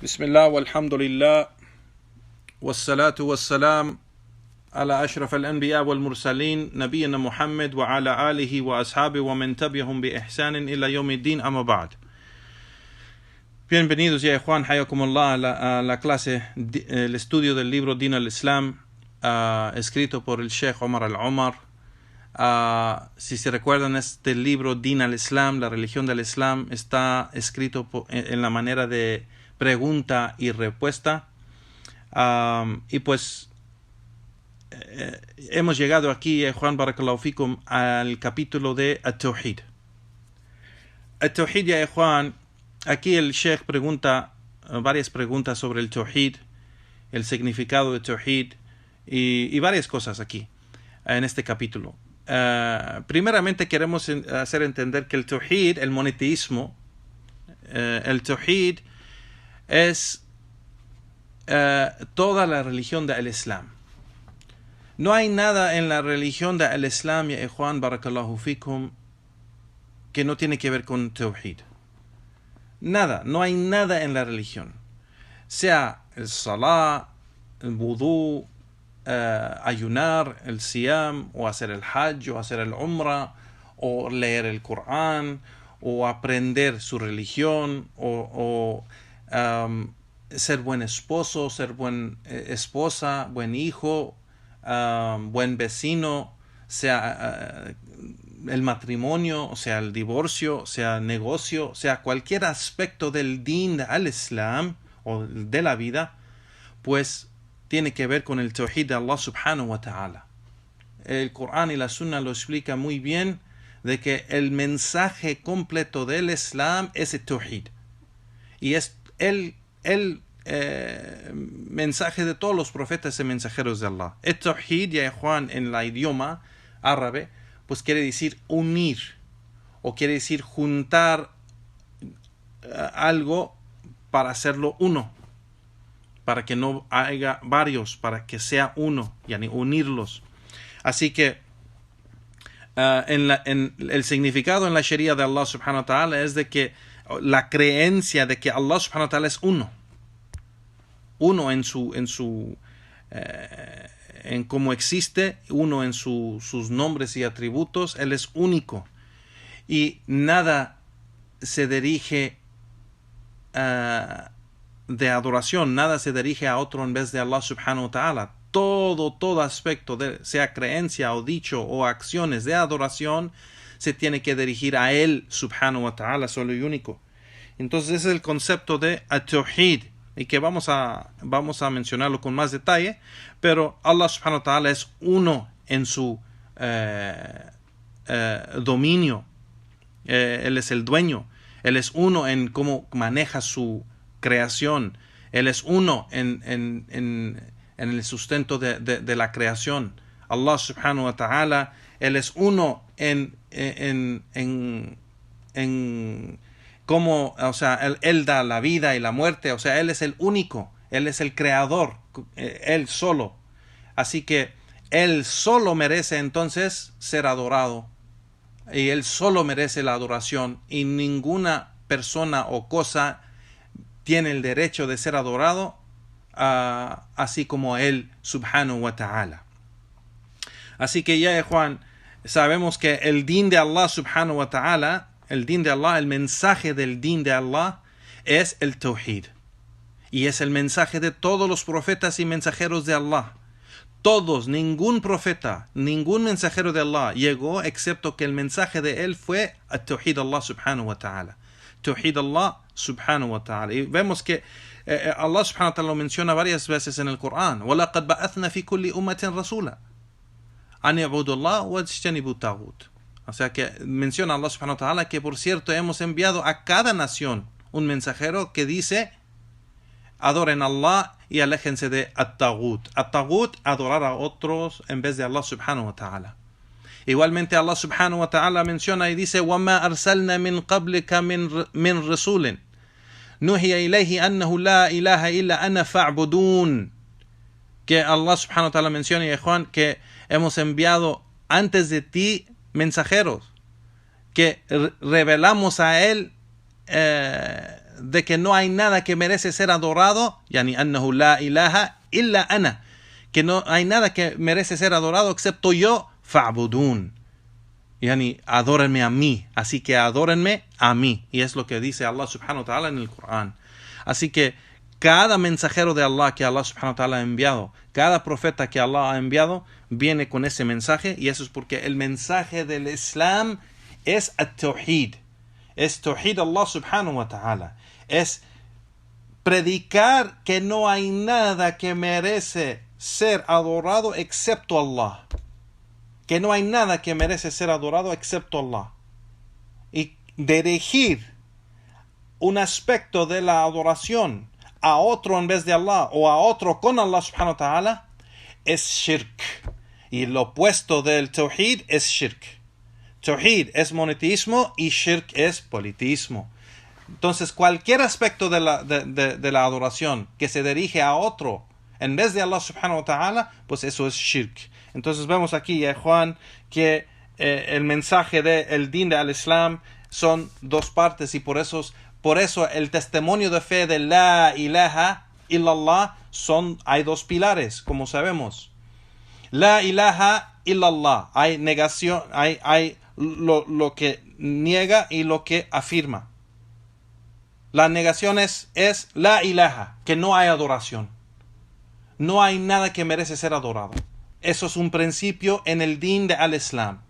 بسم الله والحمد لله والصلاة والسلام على أشرف الأنبياء والمرسلين نبينا محمد وعلى آله وأصحابه ومن تبعهم بإحسان إلى يوم الدين أما بعد. Bienvenidos ya Juan, hayakumullah a la clase, el estudio del libro Din al-Islam, escrito por el Sheikh Omar al-Omar. Si se recuerdan, este libro Din al-Islam, la religión del Islam, está escrito en la manera de pregunta y respuesta. Y pues hemos llegado aquí, Juan Barakallahu Fikum, al capítulo de At-Tawhid. At-Tawhid, ya Juan, aquí el Sheikh pregunta varias preguntas sobre el Tawhid, el significado de Tawhid y varias cosas aquí en este capítulo. Primeramente queremos hacer entender que el Tawhid, el monoteísmo, el Tawhid es toda la religión del Islam. No hay nada en la religión del Islam, ya Juan Barakallahu Fikum, que no tiene que ver con Tawhid. Nada, no hay nada en la religión. Sea el salah, el wudú, ayunar, el siyam, o hacer el hajj, o hacer el umrah, o leer el Corán, o aprender su religión, o ser buen esposo, ser buen esposa, buen hijo, buen vecino, sea el matrimonio, sea el divorcio, sea negocio, sea cualquier aspecto del din al-Islam o de la vida, pues tiene que ver con el Tawhid de Allah subhanahu wa ta'ala. El Corán y la Sunna lo explica muy bien, de que el mensaje completo del Islam es el Tawhid. Y es el mensaje de todos los profetas y mensajeros de Allah. El Tawhid, ya Juan, en la idioma árabe, pues quiere decir unir, o quiere decir juntar algo para hacerlo uno, para que no haya varios, para que sea uno, yani unirlos. Así que en el significado en la Sharia de Allah subhanahu wa ta'ala es de que la creencia de que Allah subhanahu wa ta'ala es uno en cómo existe, uno en sus nombres y atributos. Él es único y nada se dirige de adoración, nada se dirige a otro en vez de Allah subhanahu wa ta'ala. Todo aspecto, sea creencia o dicho o acciones de adoración, se tiene que dirigir a Él subhanahu wa ta'ala, solo y único. Entonces ese es el concepto de At-Tawhid, y que vamos a mencionarlo con más detalle, pero Allah subhanahu wa ta'ala es uno en su dominio. Él es el dueño. Él es uno en cómo maneja su creación. Él es uno en el sustento de la creación. Allah subhanahu wa ta'ala, Él es uno en cómo, o sea, él da la vida y la muerte. O sea, Él es el único, Él es el creador, Él solo. Así que Él solo merece entonces ser adorado, y Él solo merece la adoración, y ninguna persona o cosa tiene el derecho de ser adorado así como Él subhanahu wa ta'ala. Así que ya Juan, sabemos que el din de Allah subhanahu wa ta'ala, el din de Allah, el mensaje del din de Allah es el Tawhid, y es el mensaje de todos los profetas y mensajeros de Allah. Todos, ningún profeta, ningún mensajero de Allah llegó excepto que el mensaje de él fue el Tawhid Allah subhanahu wa ta'ala. Tawhid Allah subhanahu wa ta'ala. Y vemos que Allah subhanahu wa ta'ala lo menciona varias veces en el Corán. وَلَقَدْ بَعَثْنَا فِي كُلِّ أُمَّةٍ رَسُولًا أَنْ يَعْبُدُوا اللَّهَ وَاجْتَنِبُوا الطَّاغُوتَ. O sea que menciona Allah subhanahu wa ta'ala que, por cierto, hemos enviado a cada nación un mensajero que dice: adoren a Allah y aléjense de at-taghut. At-taghut, adorar a otros en vez de Allah subhanahu wa ta'ala. Igualmente Allah subhanahu wa ta'ala menciona y dice: وَمَا أَرْسَلْنَا مِنْ قَبْلِكَ مِنْ رَسُولٍ نُوحِيَ إِلَيْهِ أَنَّهُ لَا إِلَهَ إِلَّا أَنَا فَاعْبُدُونَ. Que Allah subhanahu wa ta'ala menciona, y Juan, que hemos enviado antes de ti mensajeros, que revelamos a él de que no hay nada que merece ser adorado, yani annahu la ilaha illa ana, que no hay nada que merece ser adorado excepto yo, fa'budun. Yani, adórenme a mí, así que adórenme a mí. Y es lo que dice Allah subhanahu wa ta'ala en el Corán. Así que cada mensajero de Allah que Allah subhanahu wa ta'ala ha enviado, cada profeta que Allah ha enviado, viene con ese mensaje, y eso es porque el mensaje del Islam es at-tawhid. Es tawhid Allah subhanahu wa ta'ala. Es predicar que no hay nada que merece ser adorado excepto Allah. Que no hay nada que merece ser adorado excepto Allah. Y dirigir un aspecto de la adoración a otro en vez de Allah o a otro con Allah subhanahu wa ta'ala es shirk. Y lo opuesto del tawhid es shirk. Tawhid es monoteísmo y shirk es politismo. Entonces cualquier aspecto de la adoración que se dirige a otro en vez de Allah subhanahu wa ta'ala, pues eso es shirk. Entonces vemos aquí, Juan, que el mensaje del din del Islam son dos partes, y por eso el testimonio de fe de la ilaha illallah hay dos pilares, como sabemos. La ilaha illallah, hay negación, hay lo que niega y lo que afirma. La negación es la ilaha, que no hay adoración. No hay nada que merece ser adorado. Eso es un principio en el din del Islam.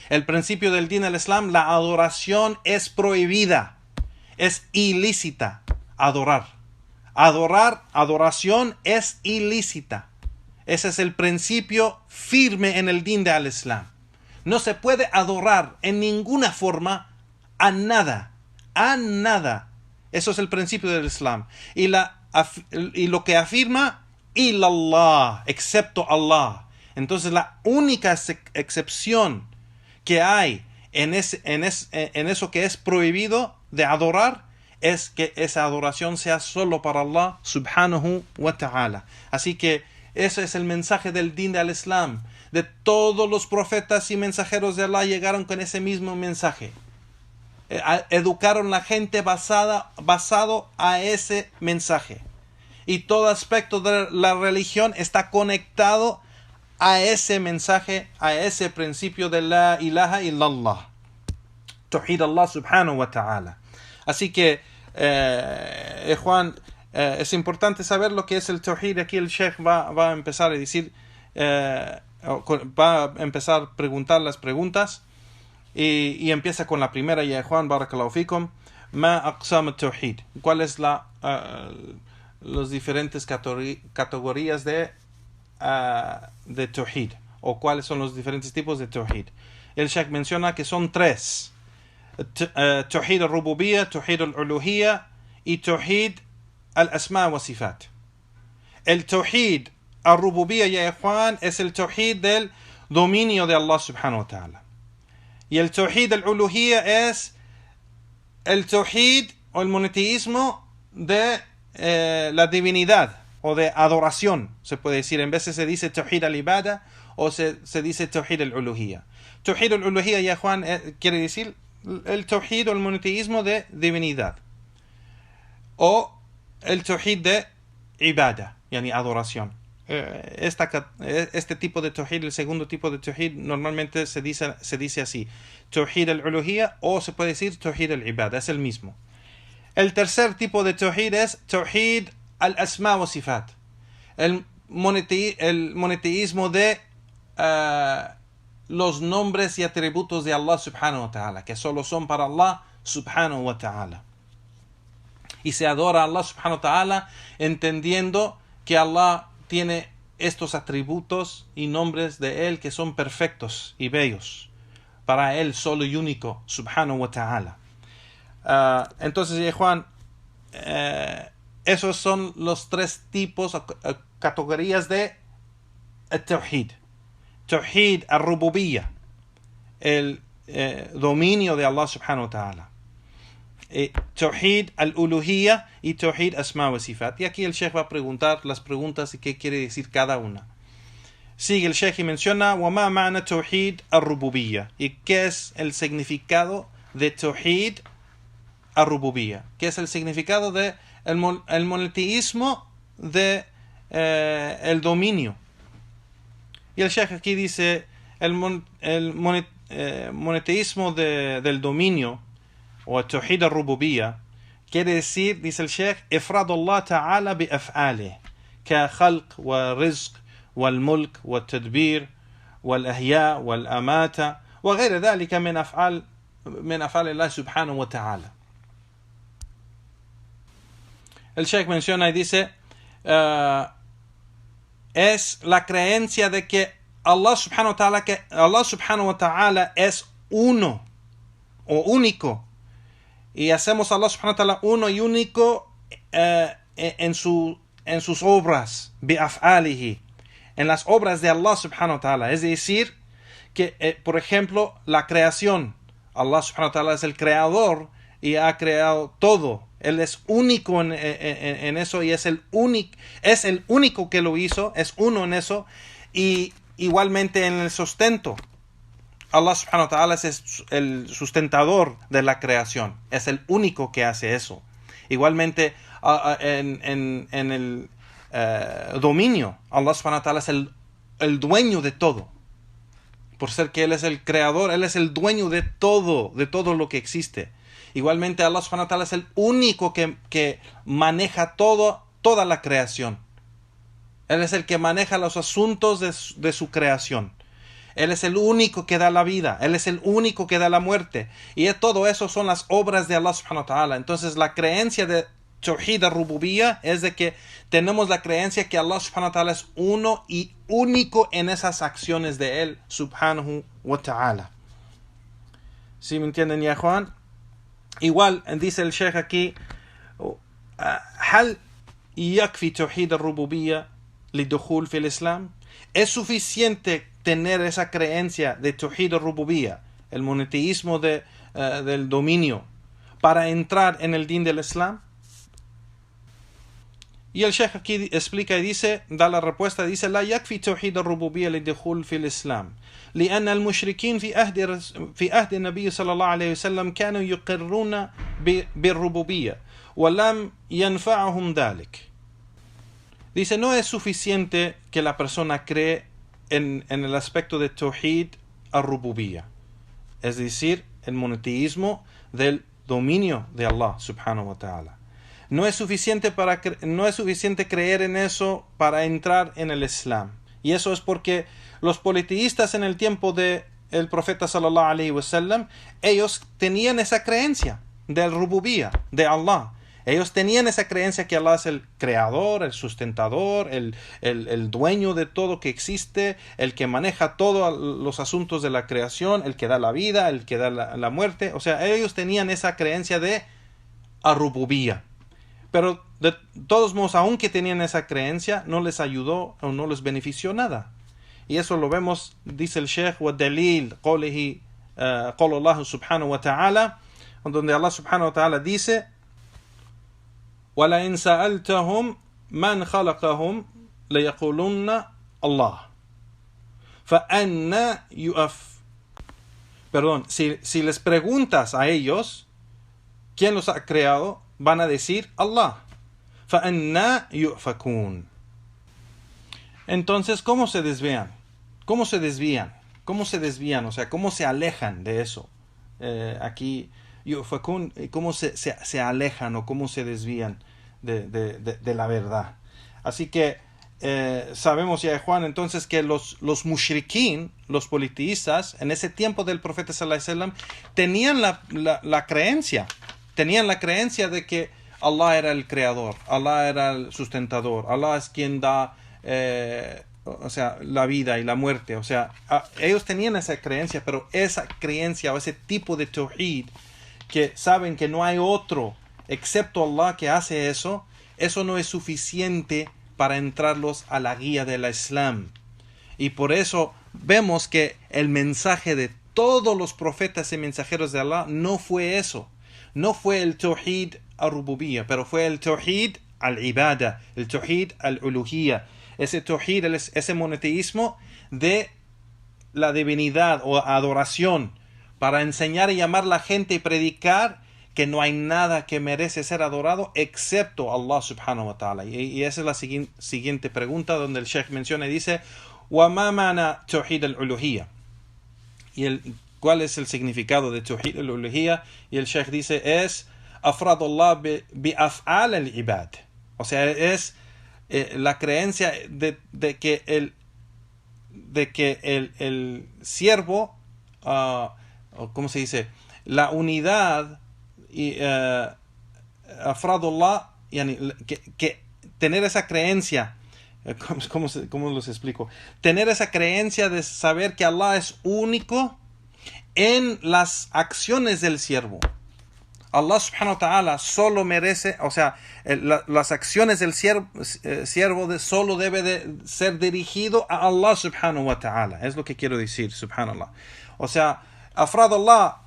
El principio del din del Islam, la adoración es prohibida. Es ilícita adorar. Adoración es ilícita. Ese es el principio firme en el din del Islam. No se puede adorar en ninguna forma a nada. A nada. Eso es el principio del Islam. Y lo que afirma, illallah, excepto Allah. Entonces la única excepción que hay en eso que es prohibido de adorar es que esa adoración sea solo para Allah subhanahu wa ta'ala. Así que ese es el mensaje del din del Islam. De todos los profetas y mensajeros de Allah llegaron con ese mismo mensaje. Educaron la gente basado a ese mensaje. Y todo aspecto de la religión está conectado a ese mensaje, a ese principio de la ilaha illallah. Tawhid Allah subhanahu wa ta'ala. Así que, Juan, es importante saber lo que es el tawhid. Aquí el Sheikh va a empezar a decir, va a empezar a preguntar las preguntas. Y empieza con la primera, ya Juan, barakallahu fikum. Ma aqsam al-tawhid. ¿Cuál es las diferentes categorías de tawhid, o cuáles son los diferentes tipos de tawhid? El Sheikh menciona que son tres: tawhid al-rububiyya, tawhid al-uluhiyya y tawhid al-asma wa sifat. El tawhid al-rububiyya, ya Juan, es el tawhid del dominio de Allah subhanahu wa ta'ala, y el tawhid al-uluhiyya es el tawhid o el monoteísmo de la divinidad o de adoración, se puede decir. En veces se dice tawhid al-ibada o se dice tawhid al-uluhiyya. Tawhid al-uluhiyya, ya Juan, quiere decir el tawhid o el monoteísmo de divinidad, o el tawhid de ibada, yani adoración. Este tipo de tawhid, el segundo tipo de tawhid, normalmente se dice así: tawhid al-uluhiyya, o se puede decir tawhid al-ibada, es el mismo. El tercer tipo de tawhid es tawhid al-asma wa sifat, el monoteísmo de los nombres y atributos de Allah subhanahu wa ta'ala, que solo son para Allah subhanahu wa ta'ala. Y se adora a Allah subhanahu wa ta'ala entendiendo que Allah tiene estos atributos y nombres de Él que son perfectos y bellos para Él solo y único, subhanahu wa ta'ala. Entonces, Juan, esos son los tres tipos o categorías de tawhid. Tawhid al-rububiyya, el dominio de Allah subhanahu wa ta'ala. Tawhid al-uluhiyya y tawhid asma wa sifat. Y aquí el Sheikh va a preguntar las preguntas y qué quiere decir cada una. Sigue el Sheikh y menciona: wa ma ma'na tawhid al-rububiyya, y qué es el significado de tawhid ar-rububiyya, que es el significado de el monoteísmo de el dominio. Y el Sheikh aquí dice el monoteísmo del dominio o tawhid ar-rububiyya quiere decir, dice el Sheikh, ifradullah ta'ala bi af'alih ka khalq wa rizq wal mulk wa tadbir wal ahya wal amata wa ghayr dhalika min af'al Allah subhanahu wa ta'ala. El Sheikh menciona y dice es la creencia de que Allah subhanahu wa ta'ala es uno o único, y hacemos a Allah subhanahu wa ta'ala uno y único en sus obras, bi'af'alihi, en las obras de Allah subhanahu wa ta'ala. Es decir, que por ejemplo la creación, Allah subhanahu wa ta'ala es el creador y ha creado todo. Él es único en eso, y es el único que lo hizo, es uno en eso. Y igualmente en el sustento, Allah subhanahu wa ta'ala es el sustentador de la creación, es el único que hace eso. Igualmente en el dominio, Allah subhanahu wa ta'ala es el dueño de todo. Por ser que Él es el creador, Él es el dueño de todo lo que existe. Igualmente Allah subhanahu wa ta'ala es el único que maneja toda la creación. Él es el que maneja los asuntos de su creación. Él es el único que da la vida. Él es el único que da la muerte. Y todo eso son las obras de Allah subhanahu wa ta'ala. Entonces la creencia de Tawhid ar-Rububiyya es de que tenemos la creencia que Allah subhanahu wa ta'ala es uno y único en esas acciones de Él subhanahu wa ta'ala. ¿Sí me entienden ya, Juan? Igual dice el Sheikh aquí, ¿Hal yakfi Tawhid ar-Rububiyya lidukhul fil Islam? ¿Es suficiente tener esa creencia de Tawhid ar-Rububiyya, el monoteísmo del dominio, para entrar en el din del Islam? Y el Sheikh aquí explica y dice, da la respuesta, dice: La yakfi tawhid al-rububiyya lidukhul fil Islam, لأن المشركين في عهد النبي صلى الله عليه وسلم كانوا يقرون بالربوبية ولم ينفعهم ذلك. Dice, no es suficiente que la persona cree en el aspecto de tawhid al-rububiyya, es decir, el monoteísmo del dominio de Allah subhanahu wa ta'ala. No es suficiente creer en eso para entrar en el Islam. Y eso es porque los politeístas en el tiempo del profeta sallallahu alaihi wasallam, ellos tenían esa creencia del rububiyya, de Allah. Ellos tenían esa creencia que Allah es el creador, el sustentador, el dueño de todo que existe, el que maneja todos los asuntos de la creación, el que da la vida, el que da la muerte. O sea, ellos tenían esa creencia de ar-rububiyya. Pero de todos modos, aunque tenían esa creencia, no les ayudó o no les benefició nada. Y eso lo vemos, dice el Sheikh, وَالدَّلِيلِ قَوْلِهِ قَوْلُ اللَّهِ سُبْحَانَهُ وَتَعَالَى, donde Allah subhanahu wa ta'ala dice: وَلَئِنْ سَأَلْتَهُمْ مَنْ خَلَقَهُمْ لَيَقُولُنَّ اللَّهُ فَأَنَّى Perdón, si les preguntas a ellos quién los ha creado, van a decir Allah. فَأَنَّى يُؤْفَكُونَ. Entonces, ¿cómo se desvían? ¿Cómo se desvían? O sea, ¿cómo se alejan de eso? Aquí, ¿cómo se alejan o cómo se desvían de la verdad? Así que sabemos ya, Juan, entonces que los mushrikín, los politeístas, en ese tiempo del profeta sallallahu alaihi wasallam, tenían la creencia de que Allah era el creador, Allah era el sustentador, Allah es quien da la vida y la muerte. O sea, ellos tenían esa creencia, pero esa creencia o ese tipo de tawhid, que saben que no hay otro excepto Allah que hace eso no es suficiente para entrarlos a la guía del Islam. Y por eso vemos que el mensaje de todos los profetas y mensajeros de Allah no fue eso. No fue el tawhid al-rububiyya, pero fue el tawhid al-ibada, el tawhid al-uluhiyya, ese tawhid, ese monoteísmo de la divinidad o adoración, para enseñar y llamar a la gente y predicar que no hay nada que merece ser adorado excepto Allah subhanahu wa ta'ala. Y esa es la siguiente pregunta donde el Sheikh menciona y dice, وَمَا مَعْنَى تَوْحِيدَ الْأُلُوهِيَّةِ. ¿Cuál es el significado de Tawhid al-Uluhiyya? Y el Sheikh dice, es afradullah bi af'al al-ibad. O sea, es la creencia de que el siervo, ¿cómo se dice? La unidad y afradullah, que tener esa creencia, ¿cómo los explico? Tener esa creencia de saber que Allah es único en las acciones del siervo. Allah subhanahu wa ta'ala solo merece, o sea, las acciones del siervo solo debe de ser dirigido a Allah subhanahu wa ta'ala. Es lo que quiero decir, subhanallah. O sea, afrad Allah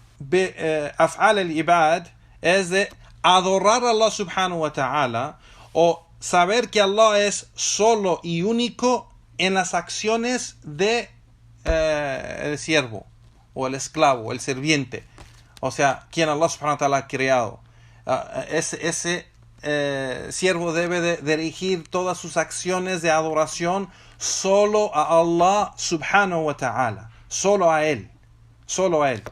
af'al al-ibad es de adorar a Allah subhanahu wa ta'ala o saber que Allah es solo y único en las acciones de el siervo o el esclavo, el sirviente. O sea, quien Allah subhanahu wa ta'ala ha creado. Ese siervo debe de dirigir todas sus acciones de adoración solo a Allah subhanahu wa ta'ala. Solo a Él. Solo a Él.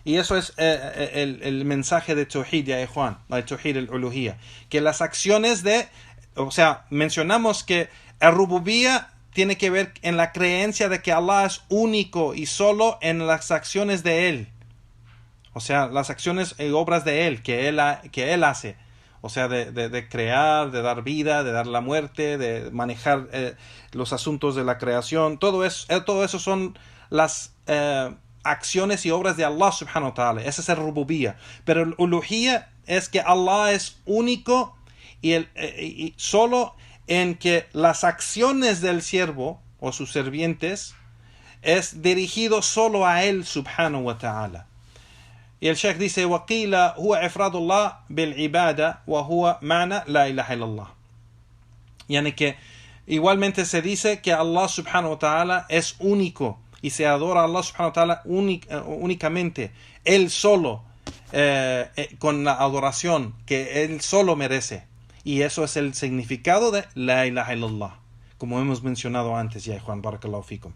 Y eso es el mensaje de Tawhid, ya Juan, de Tawhid al-Uluhiyya. Que las acciones o sea, mencionamos que el Rububiyya tiene que ver en la creencia de que Allah es único y solo en las acciones de Él. O sea, las acciones y obras de Él, que Él hace. O sea, de crear, de dar vida, de dar la muerte, de manejar los asuntos de la creación. Todo eso son las acciones y obras de Allah subhanahu wa ta'ala. Ese es el Rububiyya. Pero el Uluhiyya es que Allah es único y solo en que las acciones del siervo o sus sirvientes es dirigido solo a Él subhanahu wa ta'ala. Y el Sheikh dice, وَقِيلَ هُوَ إِفْرَادُ اللَّهِ بِالْعِبَادَةِ وَهُوَ مَعْنَى لَا إِلَهَ إِلَّا اللَّهِ. Yani que igualmente se dice que Allah subhanahu wa ta'ala es único y se adora a Allah subhanahu wa ta'ala únicamente, Él solo, con la adoración que Él solo merece. Y eso es el significado de La ilaha illallah, como hemos mencionado antes ya, Juan, barakallahu fikum.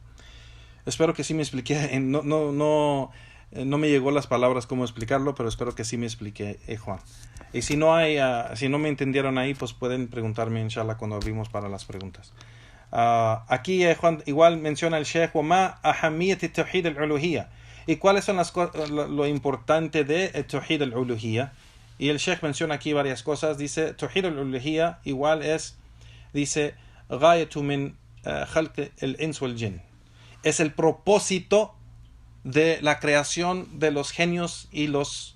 Espero que sí me expliqué, no me llegó las palabras cómo explicarlo, pero espero que sí me expliqué, Juan. Y si no me entendieron ahí, pues pueden preguntarme, inshallah, cuando abrimos para las preguntas. Aquí, Juan, igual menciona el Sheikh, وَمَا أَحَمِّيَةِ التَّوْحِيدِ الْعُلُوهِيَّةِ. ¿Y cuáles son lo importante de Tawhid al-Uluhiyya? Y el Sheikh menciona aquí varias cosas. Dice, Tawhid al-Uluhiyya igual dice, غَايَةُ مِنْ خَلْقِ الْإِنْسِ وَالْجِنِّ. Es el propósito de la creación de los genios y los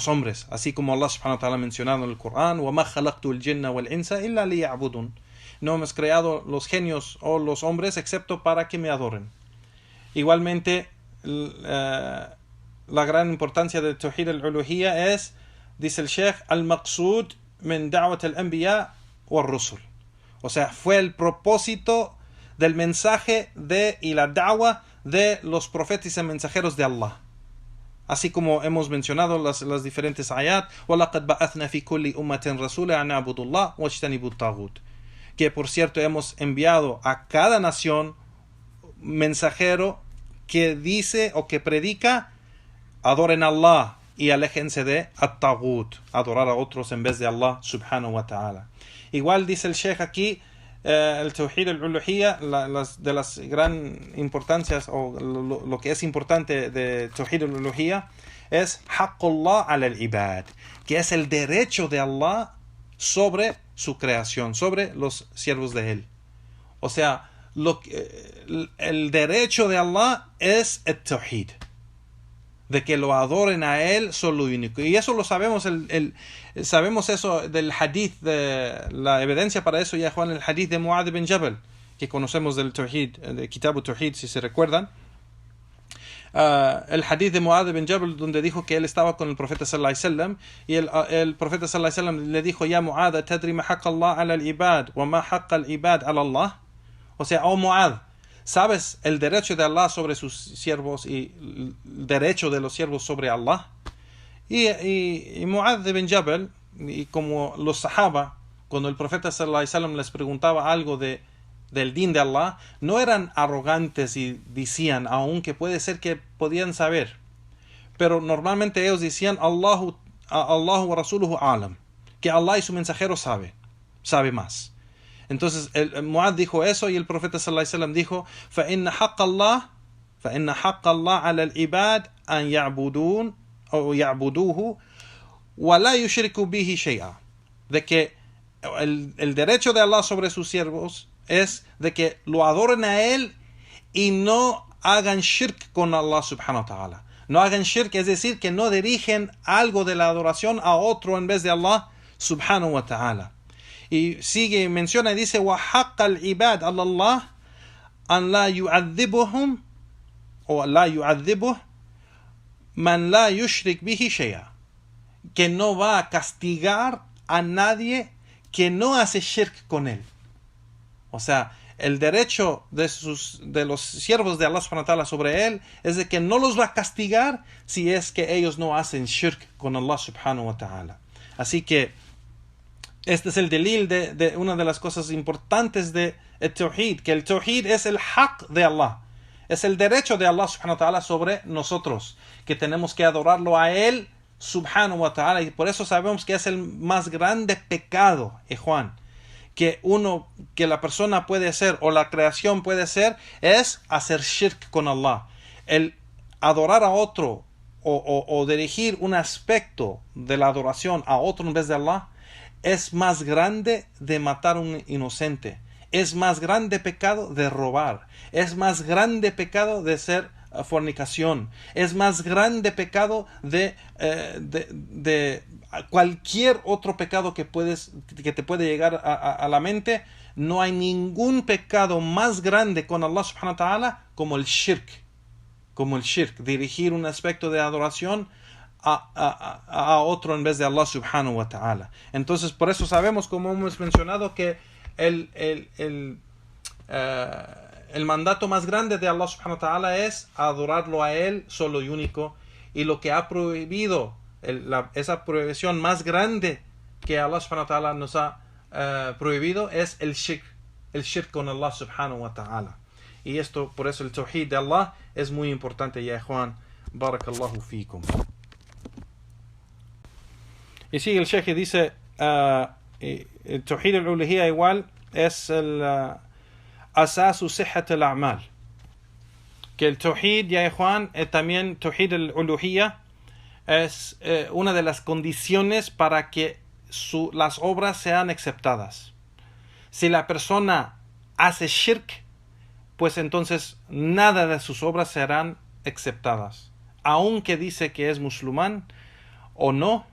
hombres, así como Allah subhanahu wa ta'ala ha mencionado en el Corán, وَمَا خَلَقْتُ الْجِنَّ وَالْإِنسَ إِلَّا لِيَعْبُدُونَ. No hemos creado los genios o los hombres excepto para que me adoren. Igualmente, la gran importancia de Tawhid al-Uluhiyya dice el Sheikh, al-maqsud min da'wat al-anbiya wal-rusul. O sea, fue el propósito del mensaje y la da'wa de los profetas y mensajeros de Allah. Así como hemos mencionado las diferentes ayat, وَلَقَدْ بَعَثْنَا فِي كُلِّ أُمَّةٍ رَسُولًا أَنْ اعْبُدُوا اللَّهَ وَاجْتَنِبُوا الطَّاغُوتَ. Que por cierto hemos enviado a cada nación mensajero que dice o que predica, adoren a Allah y aléjense de at-taghut, adorar a otros en vez de Allah subhanahu wa ta'ala. Igual dice el Sheikh aquí, el Tawhid al-Uluhiyya, de las gran importancias o lo que es importante de Tawhid al-Uluhiyya es haqqullah ala al-ibad, que es el derecho de Allah sobre su creación, sobre los siervos de Él. O sea, el derecho de Allah es el Tawhid, de que lo adoren a Él solo y único. Y eso lo sabemos, sabemos eso del hadith, la evidencia para eso ya Juan, el hadith de Mu'adh bin Jabal, que conocemos del Tawhid, de Kitab al-Tawhid, si se recuerdan. El hadith de Mu'adh bin Jabal, donde dijo que él estaba con el profeta sallallahu alaihi wasallam, y el profeta sallallahu alaihi wasallam le dijo, ya Mu'adh, ¿tadri ma haqqa Allah ala al-ibad wa ma haqqa al-ibad ala Allah? O sea, oh Mu'adh, ¿sabes el derecho de Allah sobre sus siervos y el derecho de los siervos sobre Allah? Y Mu'adh ibn Jabal, y como los sahaba, cuando el profeta sallallahu alaihi wasallam les preguntaba algo del din de Allah, no eran arrogantes y decían, aunque puede ser que podían saber, pero normalmente ellos decían, Allahu wa rasuluhu alam, que Allah y su mensajero sabe más. Entonces el Mu'adh dijo eso y el profeta sallallahu alaihi wasallam dijo, فإن حق الله على العباد أن يعبدون أو يعبدوه ولا يشركوا به شيئا. De que el derecho de Allah sobre sus siervos es de que lo adoren a él y no hagan shirk con Allah subhanahu wa ta'ala. No hagan shirk, es decir, que no dirigen algo de la adoración a otro en vez de Allah subhanahu wa ta'ala. Y sigue, menciona y dice, وَحَقَّ الْعِبَادِ عَلَى اللَّهِ أَنْ لَا يُعَذِّبُهُمْ o la yu'adhibuh man la yushrik bihi shay'a, que no va a castigar a nadie que no hace shirk con él. O sea, el derecho de los siervos de Allah subhanahu wa ta'ala sobre él es de que no los va a castigar si es que ellos no hacen shirk con Allah subhanahu wa ta'ala. Así que este es el delil de una de las cosas importantes de el tawhid, que el tawhid es el haq de Allah. Es el derecho de Allah subhanahu wa ta'ala sobre nosotros, que tenemos que adorarlo a él subhanahu wa ta'ala, y por eso sabemos que es el más grande pecado, Juan, que la persona puede hacer o la creación puede hacer, es hacer shirk con Allah. El adorar a otro o dirigir un aspecto de la adoración a otro en vez de Allah es más grande de matar a un inocente. Es más grande pecado de robar. Es más grande pecado de ser fornicación. Es más grande pecado de cualquier otro pecado que te puede llegar a la mente. No hay ningún pecado más grande con Allah subhanahu wa ta'ala como el shirk. Como el shirk. Dirigir un aspecto de adoración a otro en vez de Allah subhanahu wa ta'ala. Entonces, por eso sabemos, como hemos mencionado, que el mandato más grande de Allah subhanahu wa ta'ala es adorarlo a él solo y único, y lo que ha prohibido, esa prohibición más grande que Allah subhanahu wa ta'ala nos ha prohibido es el shirk con Allah subhanahu wa ta'ala. Y esto, por eso el tawhid de Allah es muy importante, ya Juan. Barakallahu fikum. Y sigue el Sheikh y dice, el tawhid al-uluhiyya igual es el asasu sihhat al-a'mal. Que el tawhid, ya Juan, también tawhid al-uluhiyya es una de las condiciones para que las obras sean aceptadas. Si la persona hace shirk, pues entonces nada de sus obras serán aceptadas. Aunque dice que es musulmán o no,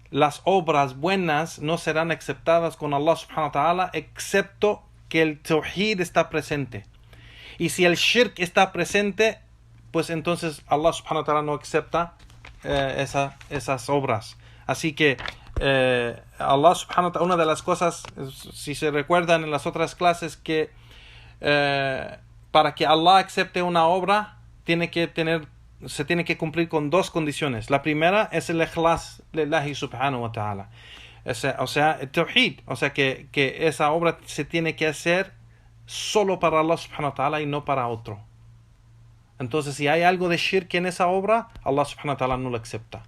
las obras buenas no serán aceptadas con Allah subhanahu wa ta'ala, excepto que el tawhid está presente. Y si el shirk está presente, pues entonces Allah subhanahu wa ta'ala no acepta esas obras. Así que Allah subhanahu wa ta'ala, una de las cosas, si se recuerdan en las otras clases, que para que Allah acepte una obra se tiene que cumplir con dos condiciones. La primera es el ikhlas lillahi subhanahu wa ta'ala, o sea, el tawhid, o sea que esa obra se tiene que hacer solo para Allah subhanahu wa ta'ala y no para otro. Entonces, si hay algo de shirk en esa obra, Allah subhanahu wa ta'ala no lo acepta.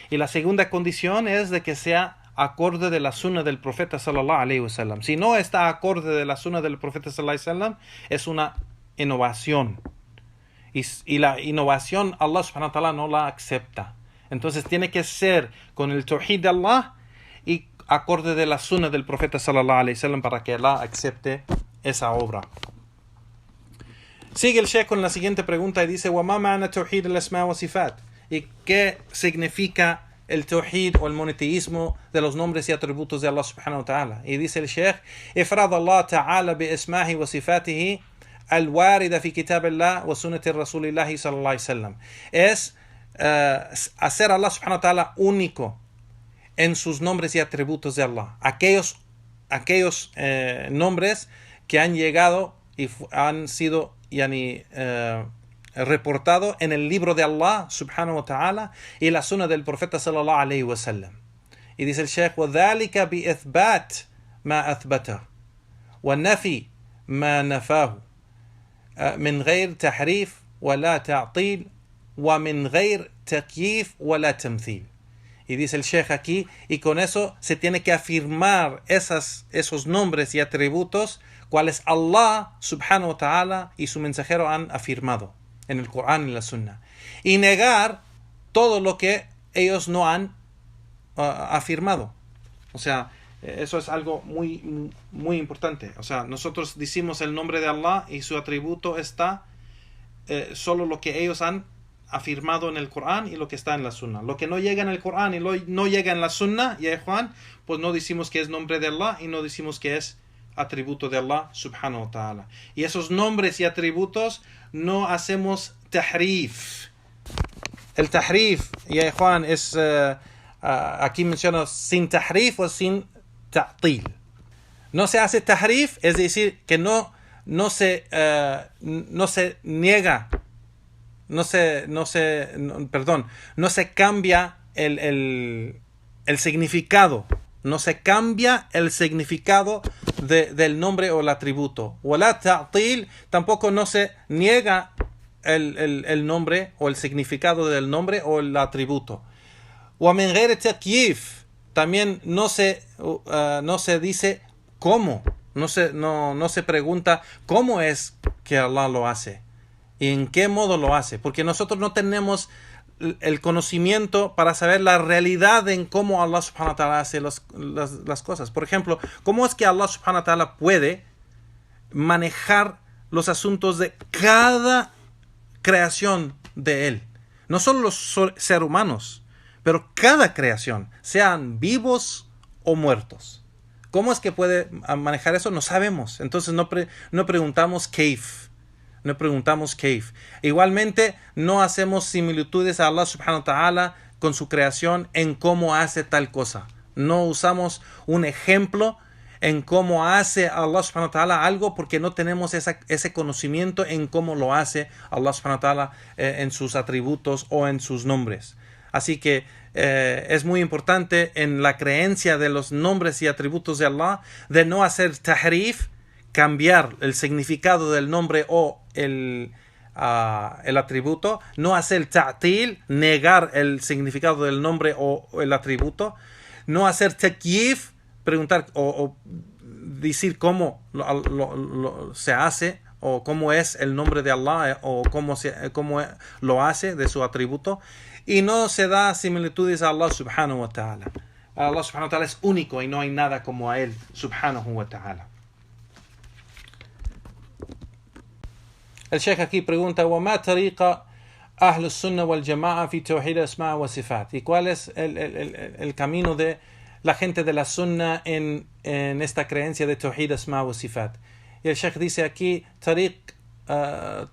Y la segunda condición es de que sea acorde de la sunna del profeta sallallahu alaihi wasallam. Si no está acorde de la sunna del profeta sallallahu alaihi wasallam, es una innovación. Y la innovación Allah subhanahu wa ta'ala no la acepta. Entonces tiene que ser con el tawhid de Allah y acorde de la sunna del profeta sallallahu alaihi wasallam para que Allah acepte esa obra. Sigue el Sheikh con la siguiente pregunta y dice: وَمَا مَعْنَى تَوْحِيدِ الْأَسْمَاءِ وَصِفَاتِ. ¿Y qué significa el tawhid o el monoteísmo de los nombres y atributos de Allah subhanahu wa ta'ala? Y dice el Sheikh: إفراد الله تعالى بأسمائه وصفاته الواردة في كتاب الله وسنة رسول الله صلى الله عليه وسلم. Es hacer a Allah subhanahu wa ta'ala único en sus nombres y atributos de Allah. Aquellos nombres que han llegado y han sido reportado en el libro de Allah subhanahu wa ta'ala y la sunna del profeta sallallahu alayhi wa sallam. Y dice el Sheikh, وَذَلِكَ بِإِثْبَاتِ مَا أَثْبَتَهُ وَالنَّفِي مَا نَفَاهُ من غير تحريف ولا تعطيل ومن غير تكييف ولا تمثيل. Y dice el Sheikh aquí, y con eso se tiene que afirmar esos nombres y atributos cuales Allah subhanahu wa ta'ala y su mensajero han afirmado en el Corán y la Sunna, y negar todo lo que ellos no han afirmado. O sea, eso es algo muy, muy importante. O sea, nosotros decimos el nombre de Allah y su atributo está solo lo que ellos han afirmado en el Corán y lo que está en la Sunna. Lo que no llega en el Corán y no llega en la Sunna, ya Juan, pues no decimos que es nombre de Allah y no decimos que es atributo de Allah subhanahu wa ta'ala. Y esos nombres y atributos no hacemos tahrif. El tahrif, ya Juan, es aquí menciona sin tahrif o sin ta'til. No se hace tahrif, es decir, que no se niega, no se cambia el significado. No se cambia el significado del nombre o el atributo. Wala ta'til, tampoco no se niega el nombre o el significado del nombre o el atributo. Wa min ghayri takyif, también no se dice cómo. No se pregunta cómo es que Allah lo hace y en qué modo lo hace, porque nosotros no tenemos el conocimiento para saber la realidad en cómo Allah subhanahu wa ta'ala hace las cosas. Por ejemplo, ¿cómo es que Allah subhanahu wa ta'ala puede manejar los asuntos de cada creación de Él? No solo los seres humanos, pero cada creación, sean vivos o muertos. ¿Cómo es que puede manejar eso? No sabemos. Entonces no preguntamos kaif. No preguntamos kaif. Igualmente, no hacemos similitudes a Allah subhanahu wa ta'ala con su creación en cómo hace tal cosa. No usamos un ejemplo en cómo hace Allah subhanahu wa ta'ala algo porque no tenemos ese conocimiento en cómo lo hace Allah subhanahu wa ta'ala en sus atributos o en sus nombres. Así que es muy importante en la creencia de los nombres y atributos de Allah de no hacer tahrif, cambiar el significado del nombre o el atributo, no hacer ta'til, negar el significado del nombre o el atributo, no hacer takyif, preguntar o decir cómo se hace o cómo es el nombre de Allah o cómo lo hace de su atributo, y no se da similitudes a Allah subhanahu wa ta'ala. Allah subhanahu wa ta'ala es único y no hay nada como a Él subhanahu wa ta'ala. El Sheikh aquí pregunta, وَمَا طريقة أهل السنة والجماعة في توحيد الأسماء والصفات? ¿Y cuál es el camino de la gente de la sunna en esta creencia de توحيد الأسماء والصفات? Y el Sheikh dice aquí,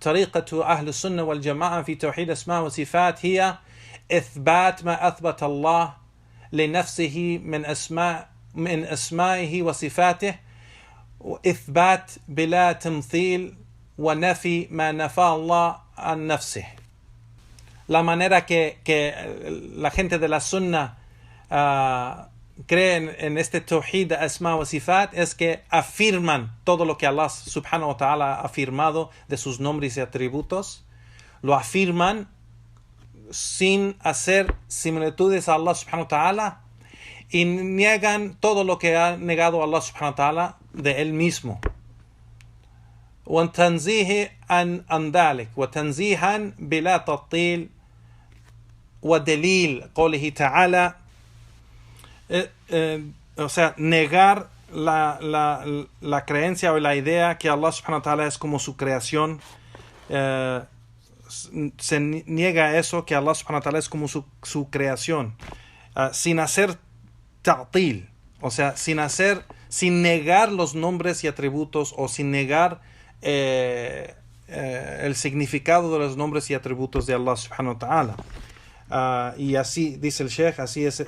طريقة أهل السنة والجماعة في توحيد الأسماء والصفات هي إثبات ما أثبت الله لنفسه من أسمائه وصفاته، وإثبات بلا تمثيل ونفي ما نفى الله عن نفسه. La manera que la gente de la sunna creen en este tawhid de asma wa sifat es que afirman todo lo que Allah subhanahu wa ta'ala ha afirmado de sus nombres y atributos, lo afirman sin hacer similitudes a Allah subhanahu wa ta'ala y niegan todo lo que ha negado Allah subhanahu wa ta'ala de él mismo. وتنزيه عن ذلك وتنزيها بلا تطيل ودليل قوله تعالى، o sea, negar la creencia o la idea que Allah subhanahu wa ta'ala es como su creación, se niega eso, que Allah subhanahu wa ta'ala es como su creación, sin hacer ta'til, o sea, sin negar los nombres y atributos o sin negar el significado de los nombres y atributos de Allah subhanahu wa ta'ala. Y así dice el Sheikh, así es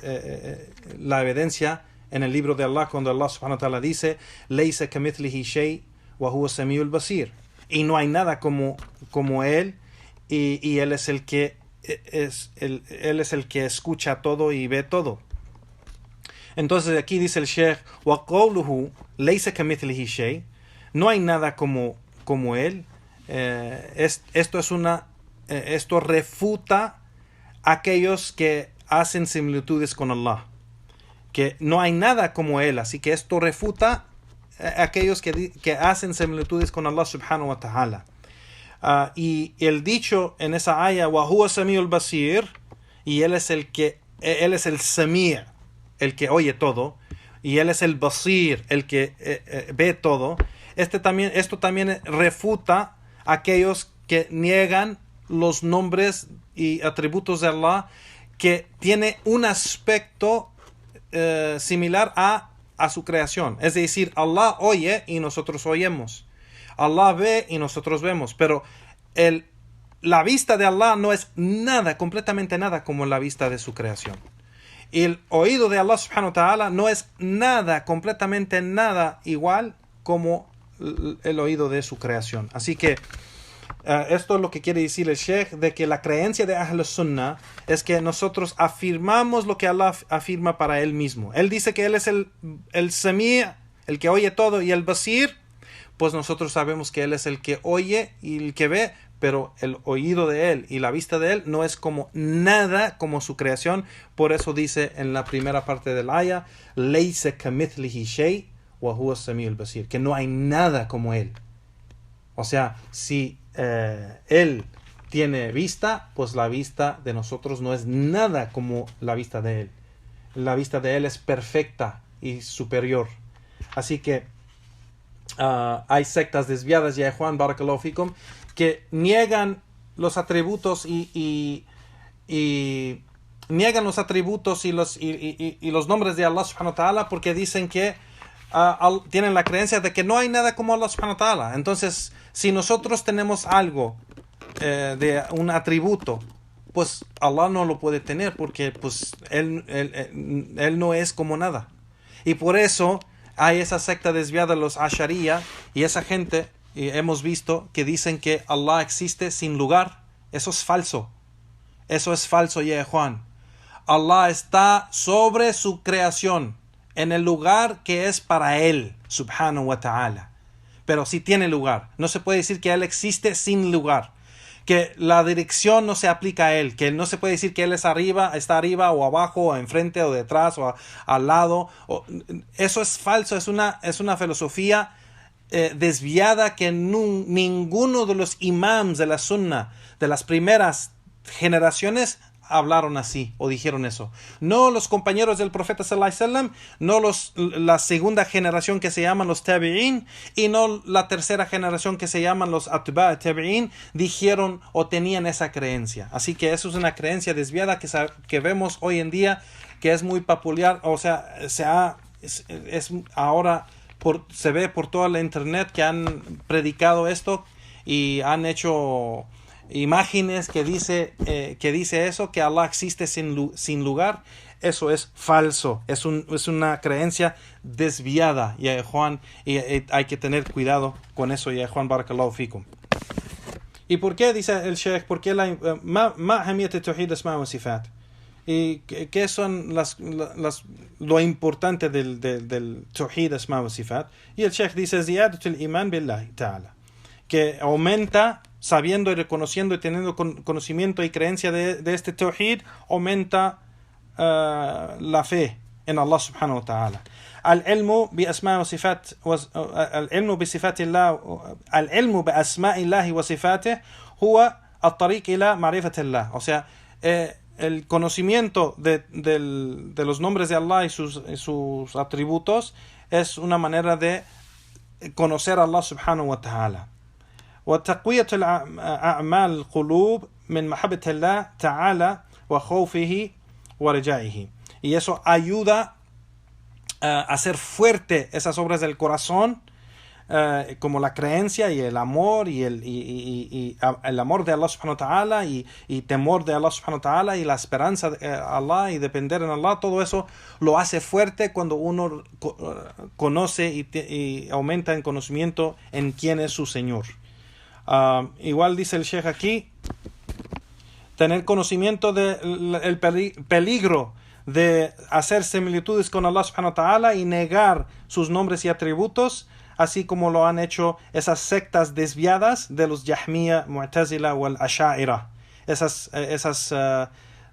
la evidencia en el libro de Allah cuando Allah subhanahu wa ta'ala dice Laysa kamithlihi shay wa huwa samiul basir, y no hay nada como él y Él es el que Él es el que escucha todo y ve todo. Entonces aquí dice el Sheikh, وَقَوْلُهُ لَيْسَ كَمِثْلِهِ شَيْءٍ, no hay nada como Él. Esto refuta a aquellos que hacen similitudes con Allah, que no hay nada como Él. Así que esto refuta a aquellos que hacen similitudes con Allah subhanahu wa ta'ala. Y el dicho en esa aya, وَهُوَ سَمِيعُ الْبَصِيرُ, y Él es el Sami', el que oye todo, y Él es el Basir, el que ve todo. Esto también refuta a aquellos que niegan los nombres y atributos de Allah, que tiene un aspecto similar a su creación. Es decir, Allah oye y nosotros oímos. Allah ve y nosotros vemos. Pero la vista de Allah no es nada, completamente nada, como la vista de su creación. Y el oído de Allah subhanahu wa ta'ala no es nada, completamente nada igual como el oído de su creación. Así que esto es lo que quiere decir el Sheikh, de que la creencia de Ahl Sunnah es que nosotros afirmamos lo que Allah afirma para Él mismo. Él dice que Él es el Sami', el que oye todo, y el Basir, pues nosotros sabemos que Él es el que oye y el que ve, pero el oído de Él y la vista de Él no es como nada como su creación. Por eso dice en la primera parte del aya, لَيْسَ كَمِثْلِهِ شَيْءٍ وَهُوَ السَّمِيعُ الْبَصِيرُ, que no hay nada como Él. O sea, si Él tiene vista, pues la vista de nosotros no es nada como la vista de Él. La vista de Él es perfecta y superior. Así que hay sectas desviadas, ya Juan Barakallahu Fikum, que niegan los atributos y niegan los atributos y los nombres de Allah subhanahu wa ta'ala, porque dicen que tienen la creencia de que no hay nada como Allah subhanahu wa ta'ala. Entonces, si nosotros tenemos algo de un atributo, pues Allah no lo puede tener, porque pues él no es como nada. Y por eso hay esa secta desviada, los Ashariya, y esa gente, y hemos visto, que dicen que Allah existe sin lugar. Eso es falso. Eso es falso, ya Juan. Allah está sobre su creación, en el lugar que es para Él, subhanahu wa ta'ala. Pero sí tiene lugar. No se puede decir que Él existe sin lugar. Que la dirección no se aplica a Él. Que no se puede decir que Él está arriba o abajo, o enfrente o detrás o al lado. Eso es falso. Es una filosofía desviada que ninguno de los imams de la Sunna de las primeras generaciones hablaron así o dijeron eso. No los compañeros del profeta sallallahu alaihi wasallam, no la segunda generación que se llaman los tabi'in, y no la tercera generación que se llaman los atba' tabi'in dijeron o tenían esa creencia. Así que eso es una creencia desviada que vemos hoy en día, que es muy popular. O sea, ahora se ve por toda la internet que han predicado esto y han hecho imágenes que dice eso, que Allah existe sin lugar. Eso es falso. Es una creencia desviada, ya Juan, y hay que tener cuidado con eso, ya Juan Barakallahu Fikum. ¿Y por qué, dice el Sheikh, por qué ma hamiyat al-tawhid asma wa sifat? ¿Y qué son lo importante del tawhid asma wa sifat? Y el Sheikh dice ziyadatu al-iman billahi ta'ala, que aumenta, sabiendo y reconociendo y teniendo conocimiento y creencia de este tawhid, aumenta la fe en Allah subhanahu wa ta'ala. العلم بأسماء وصفات العلم بصفات الله العلم بأسماء الله وصفاته هو الطريق إلى معرفة الله. O sea, el conocimiento de los nombres de Allah y sus atributos es una manera de conocer a Allah subhanahu wa ta'ala. وتقوية أعمال القلوب من محبة الله تعالى وخوفه ورجائه. Y eso ayuda a hacer fuerte esas obras del corazón, como la creencia y el amor y el amor de Allah subhanahu wa ta'ala y temor de Allah subhanahu wa ta'ala y la esperanza de Allah y depender en Allah. Todo eso lo hace fuerte cuando uno conoce y aumenta en conocimiento en quién es su Señor. Igual dice el Sheikh aquí, tener conocimiento del peligro de hacer similitudes con Allah subhanahu wa ta'ala y negar sus nombres y atributos, así como lo han hecho esas sectas desviadas de los Jahmiya, Mu'tazila o Asha'ira. Esas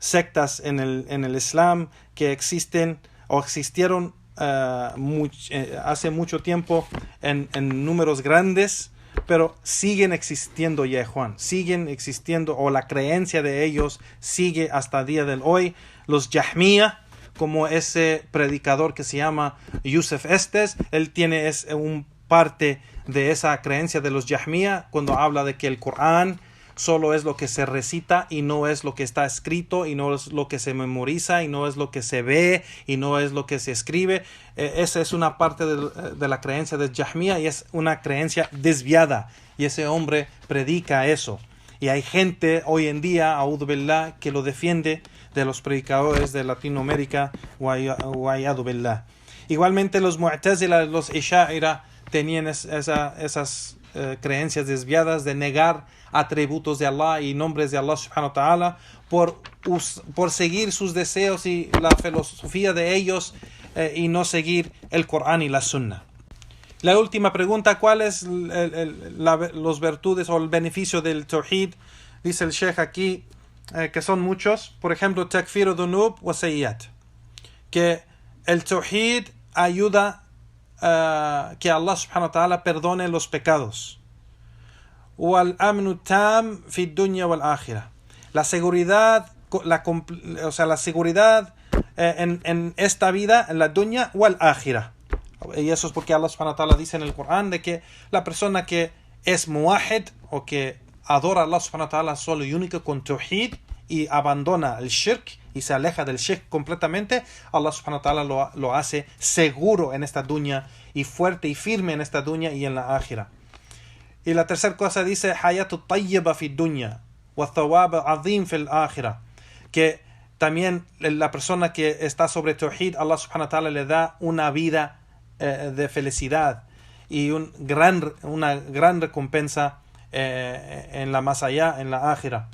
sectas en el Islam que existen o existieron hace mucho tiempo en números grandes, pero siguen existiendo, ya Juan, siguen existiendo, o la creencia de ellos sigue hasta el día de hoy. Los Jahmiya, como ese predicador que se llama Yusuf Estes, él tiene un parte de esa creencia de los Jahmiya cuando habla de que el Corán solo es lo que se recita y no es lo que está escrito, y no es lo que se memoriza, y no es lo que se ve, y no es lo que se escribe. Esa es una parte de la creencia de Jahmiya, y es una creencia desviada, y ese hombre predica eso. Y hay gente hoy en día, a'udhu billah, que lo defiende de los predicadores de Latinoamérica, wa'iyadu billah. Igualmente los Mu'tazila, los Asha'ira, tenían esas creencias desviadas de negar atributos de Allah y nombres de Allah subhanahu wa ta'ala por seguir sus deseos y la filosofía de ellos, y no seguir el Corán y la Sunna. La última pregunta: ¿cuál es los virtudes o el beneficio del Tawhid? Dice el Sheikh aquí que son muchos. Por ejemplo, takfiru dhunub wa sayyat, que el Tawhid ayuda que Allah subhanahu wa ta'ala perdone los pecados. Wal amnu tam fi dunya wal akhirah, la seguridad, la seguridad en esta vida, en la dunya wal akhirah. Y eso es porque Allah subhanahu wa ta'ala dice en el Corán de que la persona que es muwahid, o que adora a Allah subhanahu wa ta'ala solo y único con tawhid, y abandona el shirk y se aleja del shirk completamente, Allah subhanahu wa ta'ala lo hace seguro en esta dunya, y fuerte y firme en esta dunya y en la akhirah. Y la tercera cosa dice hayatu tayyiba fi dunya wa thawab azim fil akhirah, que también la persona que está sobre tawhid, Allah subhanahu wa ta'ala le da una vida de felicidad y una gran recompensa en la más allá, en la akhirah.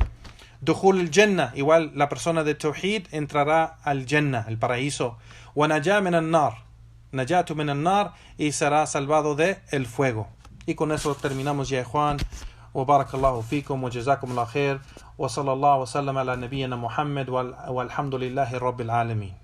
Dukhul al-Jannah, igual la persona de Tawhid entrará al Jannah, el paraíso. Wa najah min an-nar, najatu min an-nar, y será salvado de el fuego. Y con eso terminamos, ya Juan. Wa barakallahu fikum wa jazakumullahu khair wa sallallahu wa sallam ala nabiyyina Muhammad wa alhamdulillahi rabbil alamin.